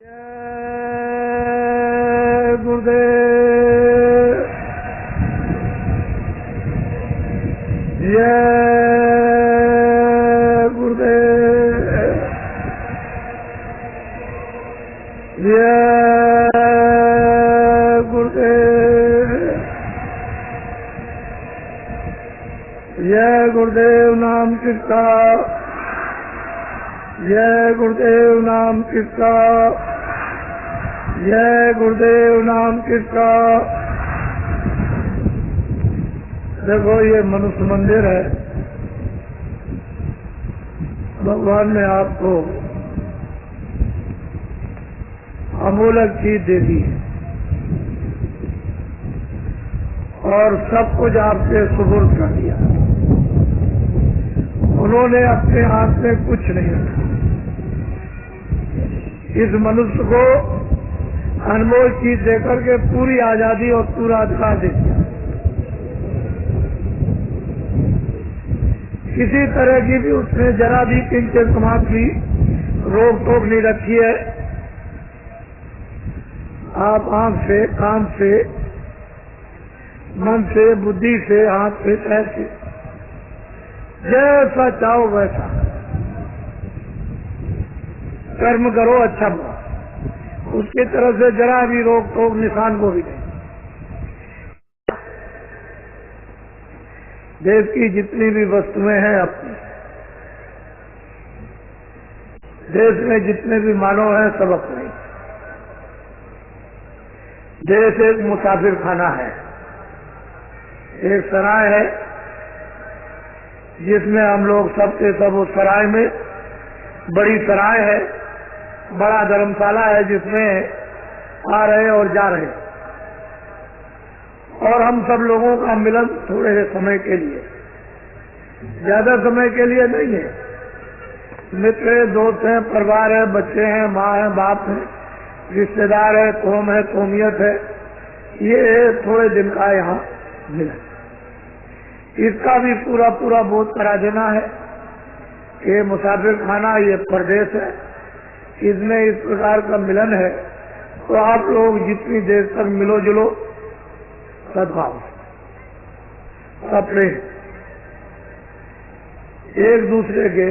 जय गुरुदेव, जय गुरुदेव, जय गुरुदेव, जय गुरुदेव नाम किसका, जय गुरुदेव नाम किसका, जय गुरुदेव नाम किसका। देखो ये मनुष्य मंदिर है, भगवान ने आपको अमूलक चीज दे दी है और सब कुछ आपसे सुपुर्द कर दिया। उन्होंने अपने हाथ में कुछ नहीं रखा। इस मनुष्य को अनमोल चीज देकर के पूरी आजादी और पूरा अधिकार दे दिया। किसी तरह की भी उसने जरा भी किंचित समाज की रोक टोक नहीं रखी है। आप आंख से, कान से, मन से, बुद्धि से, हाथ से, पैर से जैसा चाहो वैसा कर्म करो, अच्छा बुरा उसकी तरफ से जरा भी रोक टोक निशान को भी नहीं। देश की जितनी भी वस्तुएं हैं अपनी, देश में जितने भी मानव हैं सब अपने। देश एक मुसाफिर खाना है, एक सराय है जिसमें हम लोग सबके सब उस सराय में, बड़ी सराय है, बड़ा धर्मशाला है जिसमें आ रहे और जा रहे, और हम सब लोगों का मिलन थोड़े समय के लिए, ज्यादा समय के लिए नहीं है। मित्र है, दोस्त हैं, परिवार है, बच्चे हैं, माँ है, बाप है, रिश्तेदार है, कौम है, कौमियत है, ये थोड़े दिन का यहाँ मिलन। इसका भी पूरा पूरा बोध करा देना है कि मुसाफिर खाना ये परदेश है, इसमें इस प्रकार का मिलन है। तो आप लोग जितनी देर तक मिलो जुलो सद्भाव अपने एक दूसरे के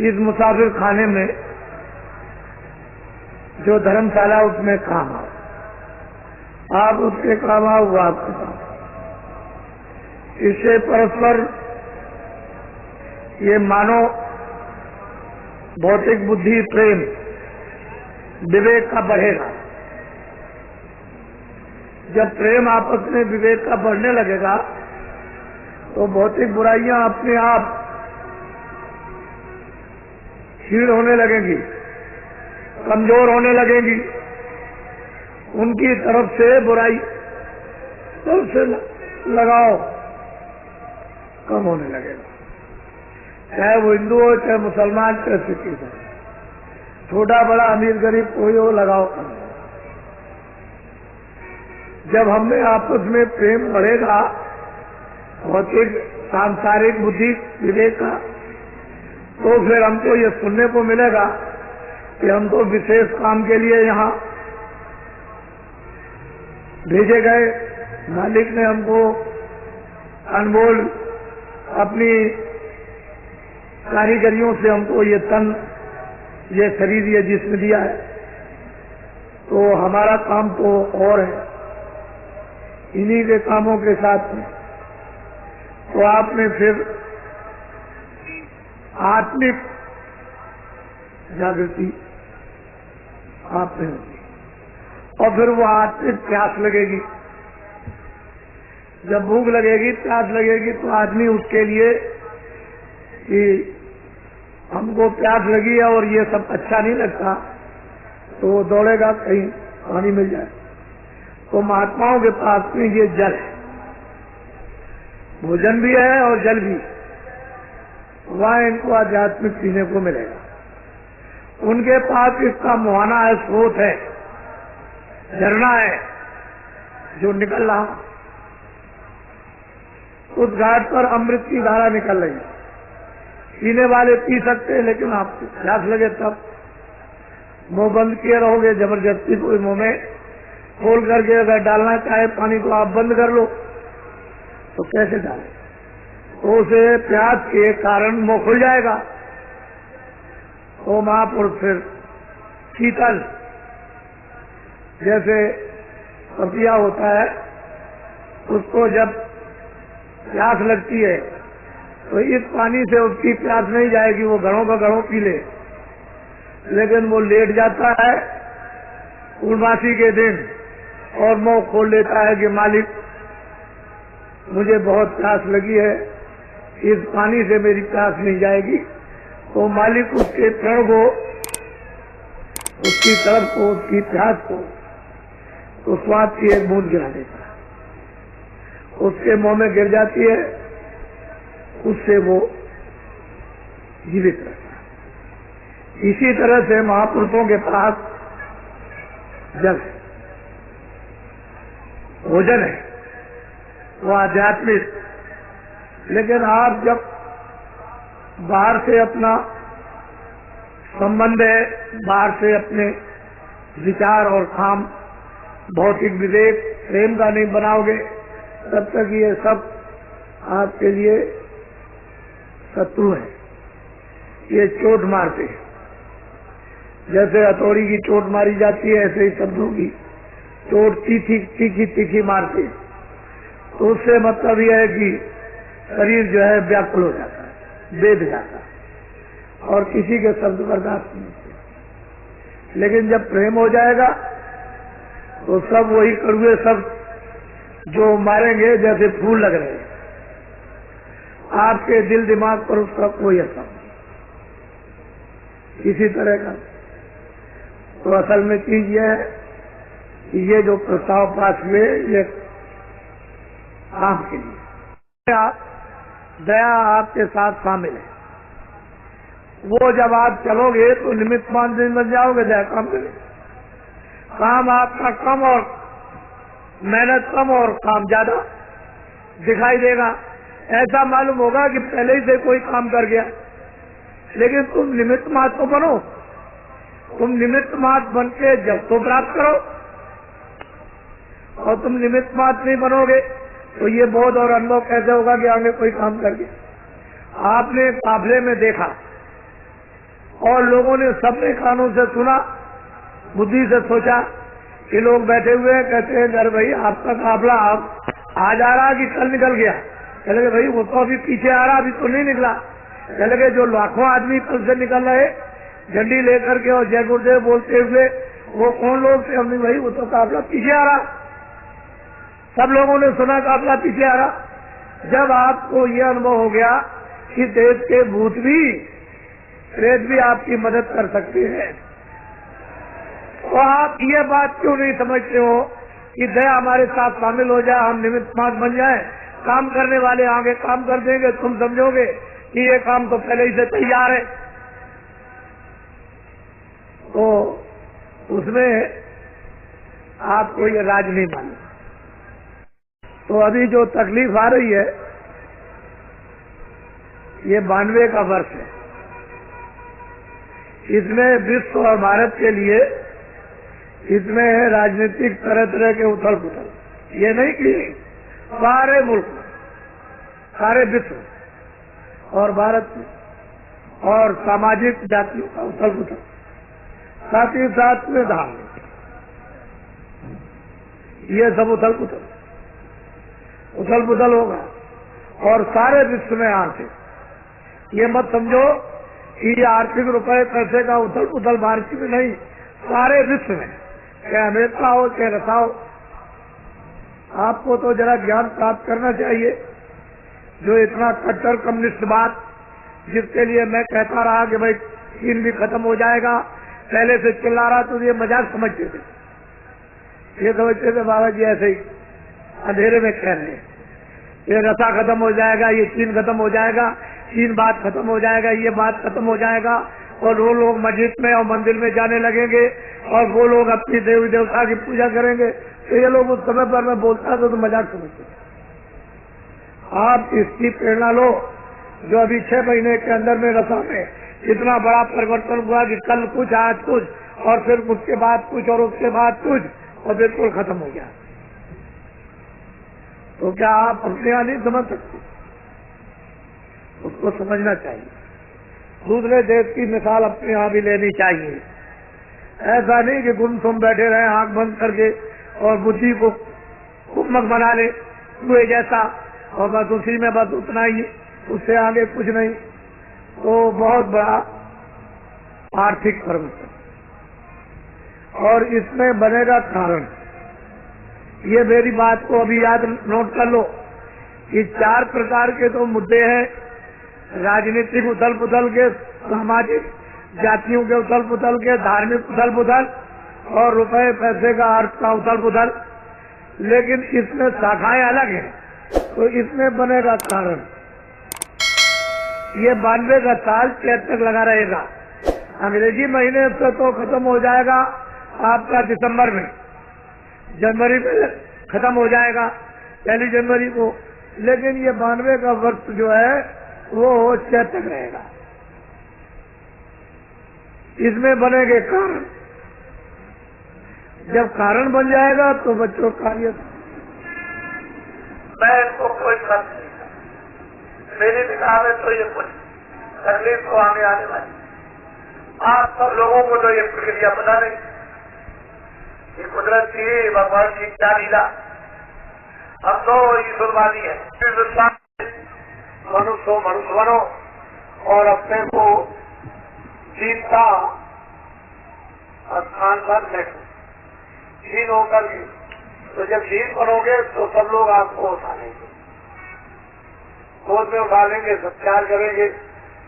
इस मुसाफिर खाने में जो धर्मशाला उसमें काम आओ, आप उसके काम आओ, वो आपके काम। इससे परस्पर ये मानो भौतिक बुद्धि, प्रेम, विवेक का बढ़ेगा। जब प्रेम आपस में विवेक का बढ़ने लगेगा तो भौतिक बुराइयां अपने आप क्षीण होने लगेंगी, कमजोर होने लगेंगी। उनकी तरफ से बुराई सबसे लगाओ कम होने लगेगा। चाहे वो हिंदू हो, चाहे मुसलमान, चाहे सिख हो, छोटा बड़ा अमीर गरीब कोई हो, लगाओ कम। जब हमें आपस में प्रेम बढ़ेगा, भौतिक सांसारिक बुद्धि विवेक का, तो फिर हमको ये सुनने को मिलेगा कि हम तो विशेष काम के लिए यहाँ भेजे गए। मालिक ने हमको अनमोल अपनी कारीगरियों से हमको ये तन, ये शरीर, ये जिस्म दिया है, तो हमारा काम तो और है। इन्हीं के कामों के साथ में तो आपने फिर आत्मिक जागृति आप में होगी और फिर वो आत्मिक प्यास लगेगी। जब भूख लगेगी, प्यास लगेगी, तो आदमी उसके लिए कि हमको प्यास लगी है और ये सब अच्छा नहीं लगता, तो वो दौड़ेगा कहीं पानी मिल जाए। तो महात्माओं के पास में ये जल है, भोजन भी है और जल भी, वहाँ इनको आध्यात्मिक पीने को मिलेगा। उनके पास इसका मुहाना है, स्रोत है, झरना है जो निकल रहा। उस घाट पर अमृत की धारा निकल रही है। पीने वाले पी सकते हैं, लेकिन आपको प्यास लगे तब मुंह बंद किए रहोगे, जबरदस्ती कोई मुंह में खोल करके अगर डालना चाहे पानी को आप बंद कर लो तो कैसे डालें? तो उसे प्यास के कारण मुंह खुल जाएगा। तो महापुरुष फिर शीतल जैसे पपिया होता है, उसको जब प्यास लगती है तो इस पानी से उसकी प्यास नहीं जाएगी, वो घड़ों का घड़ों पी ले, लेकिन वो लेट जाता है पूर्णमासी के दिन और मुंह खोल लेता है कि मालिक मुझे बहुत प्यास लगी है, इस पानी से मेरी प्यास नहीं जाएगी। तो मालिक उसके प्रण को, उसकी तड़प को, उसकी प्यास को तो स्वाद की एक बूंद गिरा देता है, उसके मुंह में गिर जाती है, उससे वो जीवित रहता है। इसी तरह से महापुरुषों के पास जल है, भोजन है, वो आध्यात्मिक। लेकिन आप जब बाहर से अपना संबंध है, बाहर से अपने विचार और काम भौतिक विवेक प्रेम का नहीं बनाओगे, तब तक ये सब आपके लिए शत्रु है, ये चोट मारते हैं। जैसे हथौड़ी की चोट मारी जाती है, ऐसे ही शत्रु की चोट तीखी तीखी मारते हैं। तो उससे मतलब यह है कि शरीर जो है व्याकुल हो जाता है, बेद जाता है और किसी के शब्द बर्दाश्त नहीं होते। लेकिन जब प्रेम हो जाएगा तो सब वही कड़वे शब्द जो मारेंगे जैसे फूल लग रहे हैं, आपके दिल दिमाग पर उसका कोई असर नहीं। इसी तरह का तो असल में चीज यह है कि ये जो प्रस्ताव पास हुए ये काम के लिए, दया आपके साथ शामिल है। वो जब आप चलोगे तो निमित्त मान दिन बन जाओगे, दया काम करें। काम आपका कम और मेहनत कम और काम ज्यादा दिखाई देगा। ऐसा मालूम होगा कि पहले ही से कोई काम कर गया, लेकिन तुम निमित्त मात्र तो बनो। तुम निमित्त मात्र बन के जब तो प्राप्त करो, और तुम निमित्त मात्र नहीं बनोगे तो ये बोध और अनुभव कैसे होगा कि आगे कोई काम कर गया। आपने काफले में देखा और लोगों ने सबने कानों से सुना, बुद्धि से सोचा कि लोग बैठे हुए हैं, कहते हैं अरे भाई आपका काफला अब आज आ रहा कि कल निकल गया। चले गए भाई वो तो अभी पीछे आ रहा, अभी तो नहीं निकला। चले गए जो लाखों आदमी कल से निकल रहे झंडी लेकर के और जय गुरुदेव बोलते हुए, वो कौन लोग थे? हमने भाई वो तो काफला पीछे आ रहा। सब लोगों ने सुना काफला पीछे आ रहा। जब आपको ये अनुभव हो गया कि देश के भूत भी प्रेत भी आपकी मदद कर सकते हैं, तो आप ये बात क्यों नहीं समझते हो कि दया हमारे साथ शामिल हो जाए, हम निमित्त मात्र बन जाए, काम करने वाले आगे काम कर देंगे। तुम समझोगे कि ये काम तो पहले ही से तैयार है। तो उसमें आपको ये राज नहीं मालूम। तो अभी जो तकलीफ आ रही है ये 92 का वर्ष है। इसमें विश्व और भारत के लिए इसमें है राजनीतिक तरह तरह के उथल पुथल। ये नहीं कि सारे मुल्क में, सारे विश्व और भारत में, और सामाजिक जातियों का उथल पुथल, साथ ही साथ में धार्मिक, ये सब उथल पुथल होगा। और सारे विश्व में आर्थिक, ये मत समझो कि ये आर्थिक रुपए पैसे का उथल पुथल भारत में नहीं, सारे विश्व में, चाहे अमेरिका हो चाहे रसा हो। आपको तो जरा ज्ञान प्राप्त करना चाहिए। जो इतना कट्टर कम्युनिस्टवाद, जिसके लिए मैं कहता रहा कि भाई चीन भी खत्म हो जाएगा, पहले से चिल्ला रहा, तो ये मजाक समझते थे। ये समझते थे बाबा जी ऐसे ही अंधेरे में कह रहे हैं, ये रसा खत्म हो जाएगा, ये चीन खत्म हो जाएगा, चीन बात खत्म हो जाएगा, ये बात खत्म हो जाएगा, और वो लोग मस्जिद में और मंदिर में जाने लगेंगे और वो लोग अपनी देवी देवता की पूजा करेंगे। तो ये लोग उस समय पर मैं बोलता था तो मजाक समझते। आप इसकी प्रेरणा लो। जो अभी 6 महीने के अंदर में रसा में इतना बड़ा परिवर्तन हुआ कि कल कुछ आज कुछ, और फिर उसके बाद कुछ और उसके बाद कुछ और बिल्कुल खत्म हो गया। तो क्या आप अपने यहाँ नहीं समझ सकते? उसको समझना चाहिए। दूसरे देश की मिसाल अपने यहाँ भी लेनी चाहिए। ऐसा नहीं कि गुमसुम बैठे रहे आंख बंद करके और बुद्धि को कुमक बना ले कुएं जैसा, और बस उसी में बस उतना ही, उससे आगे कुछ नहीं। तो बहुत बड़ा आर्थिक परिवर्तन, और इसमें बनेगा कारण। ये मेरी बात को अभी याद नोट कर लो कि 4 प्रकार के तो मुद्दे हैं, राजनीतिक उथल पुथल के, सामाजिक जातियों के उथल पुथल के, धार्मिक उथल पुथल और रुपए पैसे का अर्थ का उथल पुथल। लेकिन इसमें शाखाएं अलग हैं, तो इसमें बनेगा कारण। ये 92 का साल चैत तक लगा रहेगा। अंग्रेजी महीने से तो खत्म हो जाएगा आपका दिसंबर में, जनवरी में खत्म हो जाएगा, 1 जनवरी को। लेकिन ये 92 का वर्ष जो है वो चैत तक रहेगा। इसमें बनेंगे कारण। जब कारण बन जाएगा तो बच्चों कार्य। मैं इनको कोई फर्क नहीं, मेरी निगाह में तो ये कुछ तकलीफ को आगे आने वाली। आप सब लोगों को तो ये प्रक्रिया पता नहीं, ये कुदरत की, भगवान की क्या लीला। अब तो ईश्वरवादी है, मनुष्य बनो और अपने को जीता स्थान पर बैठो, हीन होकर के। तो जब हीन बनोगे तो सब लोग आपको उठा लेंगे, गोद में उठा लेंगे, सत्कार करेंगे,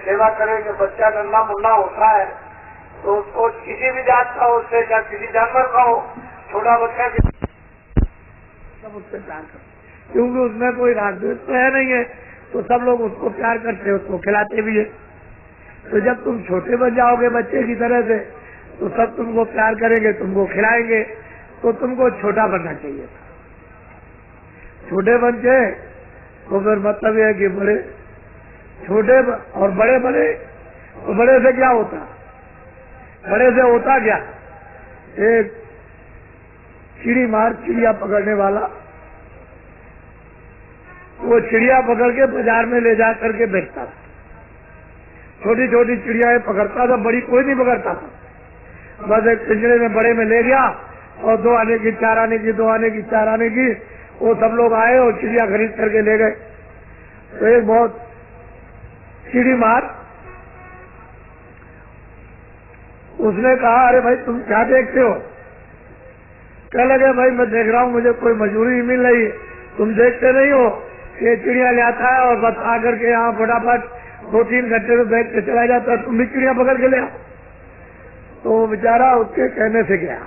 सेवा करेंगे। बच्चा नन्हा मुन्ना होता है तो उसको किसी भी जात का हो, उससे या किसी जानवर का हो, छोटा बच्चा सब उससे प्यार करते, क्योंकि उसमें कोई राजद्वेष तो है नहीं है, तो सब लोग उसको प्यार करते हैं, उसको खिलाते भी है। तो जब तुम छोटे बन जाओगे बच्चे की तरह से, तो सब तुमको प्यार करेंगे, तुमको खिलाएंगे। तो तुमको छोटा बनना चाहिए। छोटे बन के तो फिर मतलब यह है कि बड़े छोटे और बड़े बने, तो बड़े से क्या होता? बड़े से होता क्या? एक चिड़ी मार चिड़िया पकड़ने वाला, वो चिड़िया पकड़ के बाजार में ले जा करके बेचता था। छोटी छोटी चिड़ियाएं पकड़ता था, बड़ी कोई नहीं पकड़ता था। बस एक पिंजरे में बड़े में ले गया और 2 आने की, 4 आने की, 2 आने की, 4 आने की, वो सब लोग आए और चिड़िया खरीद करके ले गए। तो एक बहुत चिड़ी मार, उसने कहा, अरे भाई तुम क्या देखते हो? क्या लगे भाई मैं देख रहा हूँ, मुझे कोई मजदूरी नहीं मिल रही। तुम देखते नहीं हो ये चिड़िया ले आता है और बस आकर के यहाँ फटाफट 2-3 घंटे में बैठ के चला जाता है, तुम भी चिड़िया पकड़ के ले आओ। तो वो बेचारा उसके कहने से गया,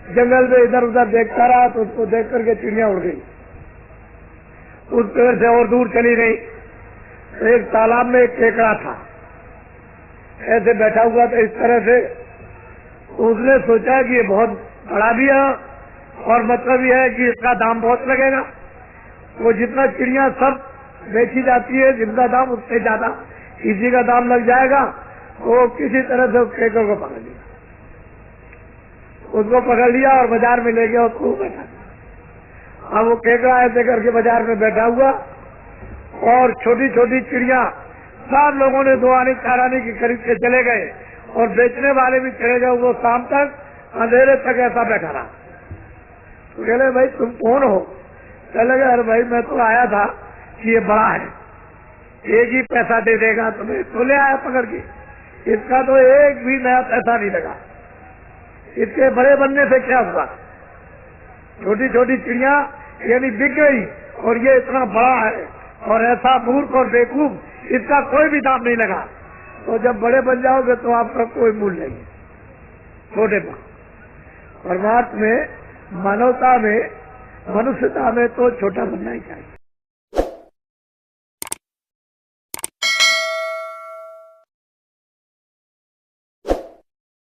जंगल में इधर उधर देखता रहा, तो उसको देख करके चिड़िया उड़ गई, उस पेड़ से और दूर चली गई। तो एक तालाब में एक केकड़ा था, ऐसे बैठा हुआ था इस तरह से। तो उसने सोचा कि ये बहुत बड़ा भी है और मतलब ये है कि इसका दाम बहुत लगेगा। वो जितना चिड़िया सब बेची जाती है, जिनका दाम उससे ज्यादा इसी का दाम लग जाएगा। वो किसी तरह से उस केकड़ को पकड़ लिया, उसको पकड़ लिया और बाजार में ले गया, उसको बैठा। अब वो केकड़ा ऐसे करके बाजार में बैठा हुआ और छोटी छोटी चिड़िया सब लोगों ने 2 आने 4 आने की खरीद के चले गए और बेचने वाले भी चले गए। वो शाम तक अंधेरे तक ऐसा बैठा रहा। तो कहले भाई तुम कौन हो? चले गए, अरे भाई मैं तो आया था कि ये बड़ा है, एक ही पैसा दे देगा तुम्हें, तो ले आया पकड़ के। इसका तो एक भी नया पैसा नहीं लगा। इसके बड़े बनने से क्या हुआ? छोटी छोटी चिड़िया यानी बिक गई और ये इतना बड़ा है और ऐसा मूर्ख और बेवकूफ, इसका कोई भी दाम नहीं लगा। तो जब बड़े बन जाओगे तो आपका कोई मूल्य नहीं। छोटे परमात्मा में, मानवता में, मनुष्यता में तो छोटा बनना ही चाहिए।